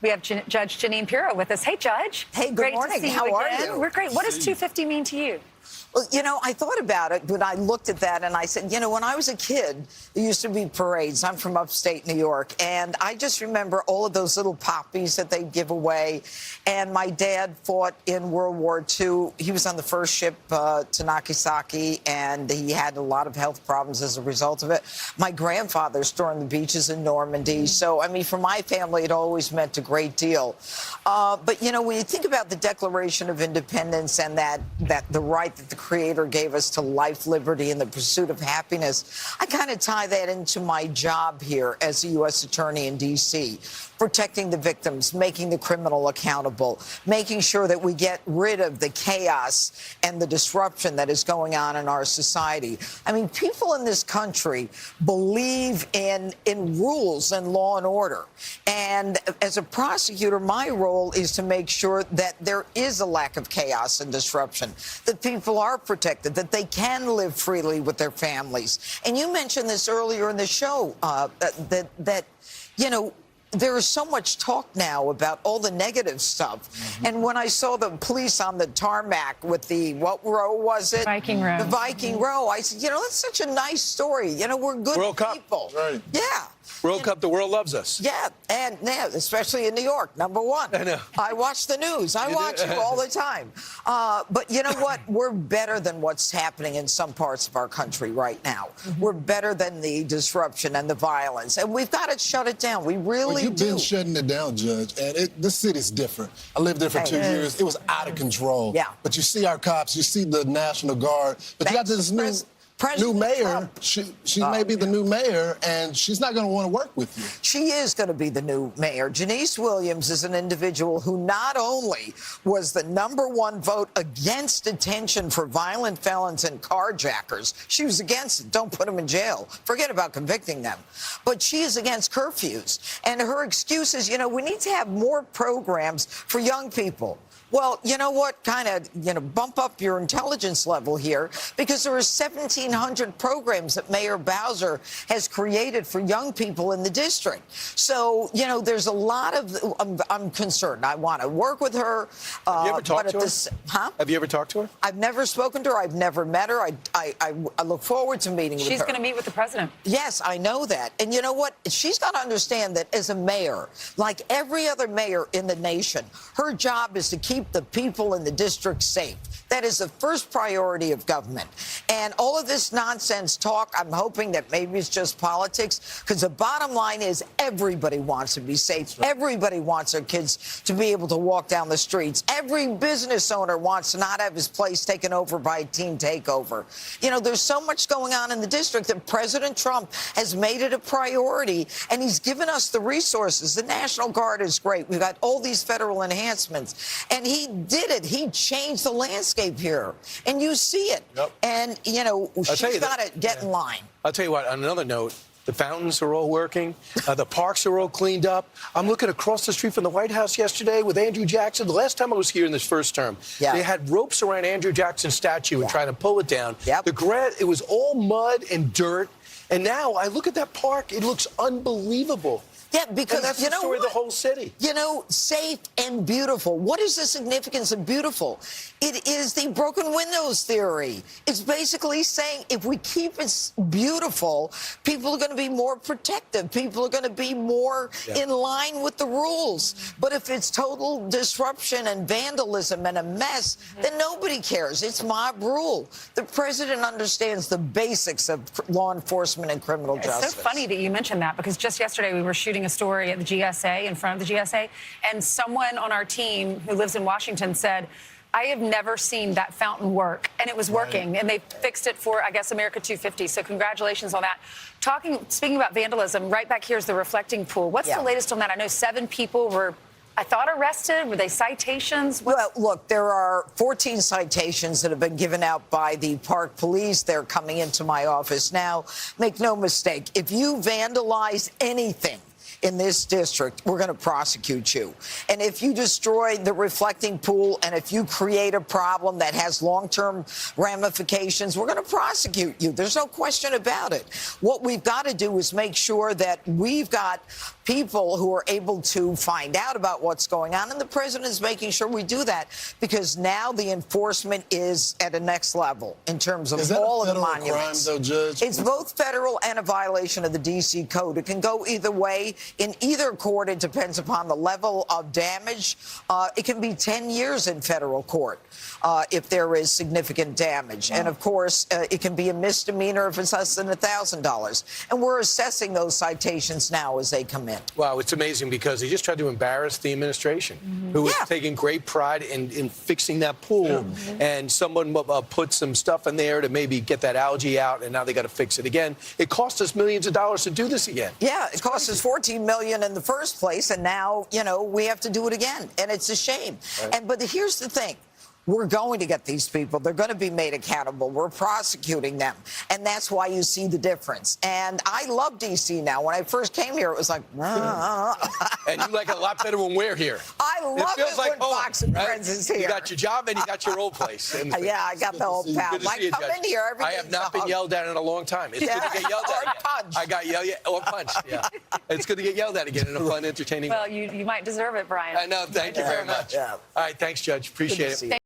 We have Judge Jeanine Pirro with us. Hey, Judge. Hey, good great morning. To see How you are again. you? We're great. What does 250 mean to you? Well, you know, I thought about it, but I looked at that and I said, you know, when I was a kid, there used to be parades. I'm from upstate New York, and I just remember all of those little poppies that they'd give away. And my dad fought in World War II. He was on the first ship to Nagasaki, and he had a lot of health problems as a result of it. My grandfather stormed the beaches in Normandy. So, I mean, for my family, it always meant a great deal. But, you know, when you think about the Declaration of Independence and that the right that the Creator gave us to life, liberty, and the pursuit of happiness, I kind of tie that into my job here as a U.S. Attorney in D.C., protecting the victims, making the criminal accountable, making sure that we get rid of the chaos and the disruption that is going on in our society. I mean, people in this country believe in rules and law and order. And as a prosecutor, my role is to make sure that there is a lack of chaos and disruption, that people are protected, that they can live freely with their families. And you mentioned this earlier in the show, that you know, there is so much talk now about all the negative stuff. Mm-hmm. And when I saw the police on the tarmac with the, what row was it? Viking Row. The Viking Row. I said, you know, that's such a nice story. You know, we're good World people. Cup. Right. Yeah. World Cup, the world loves us. Yeah, and yeah, especially in New York, #1. I know. I watch the news. I watch you all the time. But you know what? We're better than what's happening in some parts of our country right now. Mm-hmm. We're better than the disruption and the violence, and we've got to shut it down. We really You've been shutting it down, Judge, and this city's different. I lived there for 2 years. It was out of control. Yeah. But you see our cops, you see the National Guard, but you got this new mayor. Trump. She may be the new mayor, and she's not going to want to work with you. She is going to be the new mayor. Janice Williams is an individual who not only was the #1 vote against detention for violent felons and carjackers. She was against it. Don't put them in jail. Forget about convicting them. But she is against curfews. And her excuse is, you know, we need to have more programs for young people. Well, you know what? Kind of, you know, bump up your intelligence level here, because there are 1,700 programs that Mayor Bowser has created for young people in the district. So, you know, there's a lot of, I'm concerned. I want to work with her. Have you ever talked to her? Huh? Have you ever talked to her? I've never spoken to her. I've never met her. I look forward to meeting with her. She's going to meet with the president. Yes, I know that. And you know what? She's got to understand that as a mayor, like every other mayor in the nation, her job is to keep the people in the district safe. That is the first priority of government. And all of this nonsense talk, I'm hoping that maybe it's just politics, because the bottom line is everybody wants to be safe. Right. Everybody wants their kids to be able to walk down the streets. Every business owner wants to not have his place taken over by a team takeover. You know, there's so much going on in the district that President Trump has made it a priority, and he's given us the resources. The National Guard is great. We've got all these federal enhancements. And he did it. He changed the landscape here, and you see it. Yep. And, you know, she's got to get in line. I'll tell you what, on another note, the fountains are all working. The parks are all cleaned up. I'm looking across the street from the White House yesterday with Andrew Jackson. The last time I was here in this first term, they had ropes around Andrew Jackson's statue and trying to pull it down. Yep. It was all mud and dirt. And now I look at that park, it looks unbelievable. Yeah, because that's you the know story of the whole city. You know, safe and beautiful. What is the significance of beautiful? It is the broken windows theory. It's basically saying if we keep it beautiful, people are going to be more protective. People are going to be more in line with the rules. But if it's total disruption and vandalism and a mess, then nobody cares. It's mob rule. The president understands the basics of law enforcement and criminal justice. It's so funny that you mentioned that, because just yesterday we were shooting a story at the GSA, in front of the GSA, and someone on our team who lives in Washington said, I have never seen that fountain work, and it was working, and they fixed it for, I guess, America 250. So congratulations on that. Speaking about vandalism, right back here is the reflecting pool. What's the latest on that? I know 7 people were, I thought, arrested. Were they citations? Well, look, there are 14 citations that have been given out by the park police. They're coming into my office now. Make no mistake, if you vandalize anything, in this district, we're going to prosecute you. And if you destroy the reflecting pool and if you create a problem that has long-term ramifications, we're going to prosecute you. There's no question about it. What we've got to do is make sure that we've got people who are able to find out about what's going on, and the president is making sure we do that, because now the enforcement is at a next level in terms of all of the monuments. Crime, though, Judge? It's both federal and a violation of the D.C. Code. It can go either way. In either court, it depends upon the level of damage. It can be 10 years in federal court if there is significant damage. And, of course, it can be a misdemeanor if it's less than $1,000. And we're assessing those citations now as they come in. Wow, it's amazing because he just tried to embarrass the administration, who was taking great pride in fixing that pool. And someone put some stuff in there to maybe get that algae out, and now they got to fix it again. It cost us millions of dollars to do this again. Yeah, it cost us $14 million in the first place, and now, you know, we have to do it again. And it's a shame. Right. But here's the thing. We're going to get these people. They're going to be made accountable. We're prosecuting them. And that's why you see the difference. And I love D.C. now. When I first came here, it was like, And you like it a lot better when we're here. I love it like when home, Fox and right? Friends is here. You got your job and you got your old place. Yeah, I got the old pal. I come in here every day. I have not been yelled at in a long time. It's good to get yelled at again. Punched. I got yelled at, or punched, yeah. It's good to get yelled at again in a fun, entertaining way. Well, you might deserve it, Brian. I know. Thank you very much. Yeah. All right, thanks, Judge. Appreciate it.